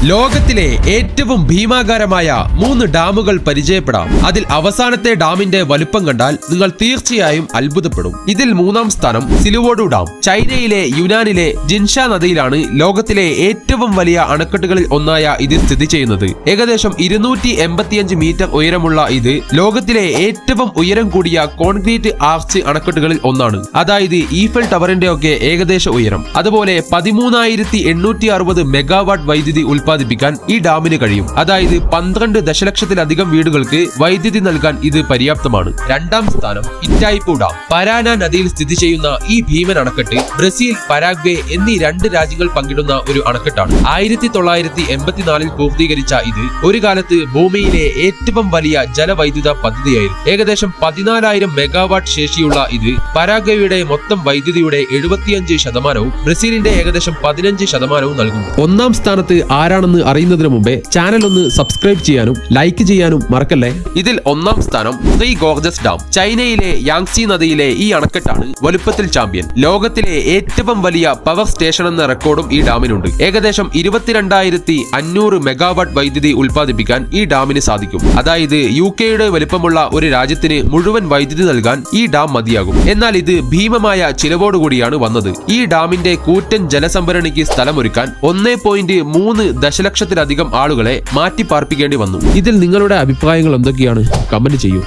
ലോകത്തിലെ ഏറ്റവും ഭീമാകാരമായ 3 ഡാമുകൾ പരിചയപ്പെടാം. അതിൽ അവസാനത്തെ ഡാമിന്റെ വലുപ്പം കണ്ടാൽ നിങ്ങൾ തീർച്ചയായും അത്ഭുതപ്പെടും. ഇതിൽ 3-ാം സ്ഥാനം സിലുവോഡു ഡാം. ചൈനയിലെ യുനാനിലെ ജിൻഷ നദിയിലാണ് ലോകത്തിലെ ഏറ്റവും വലിയ അണക്കെട്ടുകളിൽ ഒന്നായ ഇത് സ്ഥിതി ചെയ്യുന്നത്. ഏകദേശം 285 മീറ്റർ ഉയരമുള്ള ഇത് ലോകത്തിലെ ഏറ്റവും ഉയരം കൂടിയ കോൺക്രീറ്റ് ആർച്ച് അണക്കെട്ടുകളിൽ ഒന്നാണ്. അതായത് ഈഫൽ ടവറിന്റെ ഒക്കെ ഏകദേശ ഉയരം. അതുപോലെ 13,860 മെഗാവാട്ട് വൈദ്യുതി ഉൽപ്പാദിപ്പിക്കാൻ ഈ ഡാമിന് കഴിയും. അതായത് 12 ദശലക്ഷത്തിലധികം വീടുകൾക്ക് വൈദ്യുതി നൽകാൻ ഇത് പര്യാപ്തമാണ്. 2-ാം സ്ഥാനം ഇറ്റായിപ്പു ഡാം. പരാന നദിയിൽ സ്ഥിതി ചെയ്യുന്ന ഈ ഭീമൻ അണക്കെട്ട് ബ്രസീൽ, പരാഗ്വേ എന്നീ 2 രാജ്യങ്ങൾ പങ്കിടുന്ന ഒരു അണക്കെട്ടാണ്. 1984-ൽ പൂർത്തീകരിച്ച ഇത് ഒരു കാലത്ത് ഭൂമിയിലെ ഏറ്റവും വലിയ ജലവൈദ്യുത പദ്ധതിയായിരുന്നു. ഏകദേശം 14,000 മെഗാവാട്ട് ശേഷിയുള്ള ഇത് പരാഗ്വേയുടെ മൊത്തം വൈദ്യുതിയുടെ 75%, ബ്രസീലിന്റെ ഏകദേശം 15% നൽകുന്നു. 1-ാം സ്ഥാനത്ത് ആരാണെന്ന് അറിയുന്നതിന് മുമ്പേ ചാനൽ ഒന്ന് സബ്സ്ക്രൈബ് ചെയ്യാനും ലൈക്ക് ചെയ്യാനും മറക്കല്ലേ. ഇതിൽ 1-ാം സ്ഥാനം ത്രീ ഗോർജസ് ഡാം. ചൈനയിലെ യാങ്സി നദിയിലെ ഈ അണക്കെട്ടാണ് വലുപ്പത്തിൽ ചാമ്പ്യൻ. ലോകത്തിലെ ഏറ്റവും വലിയ പവർ സ്റ്റേഷൻ എന്ന റെക്കോർഡും ഈ ഡാമിനുണ്ട്. ഏകദേശം 22,500 മെഗാവാട്ട് വൈദ്യുതി ഉൽപ്പാദിപ്പിക്കാൻ ഈ ഡാമിന് സാധിക്കും. അതായത് UK-യുടെ വലുപ്പമുള്ള ഒരു രാജ്യത്തിന് മുഴുവൻ വൈദ്യുതി നൽകാൻ ഈ ഡാം മതിയാകും. എന്നാൽ ഇത് ഭീമമായ ചിലവോടുകൂടിയാണ് വന്നത്. ഈ ഡാമിന്റെ കൂറ്റൻ ജലസംഭരണിക്ക് സ്ഥലമൊരുക്കാൻ 1.3 ദശലക്ഷത്തിലധികം ആളുകളെ മാറ്റി പാർപ്പിക്കേണ്ടി വന്നു. ഇതിൽ നിങ്ങളുടെ അഭിപ്രായങ്ങൾ എന്തൊക്കെയാണ്? കമന്റ് ചെയ്യൂ.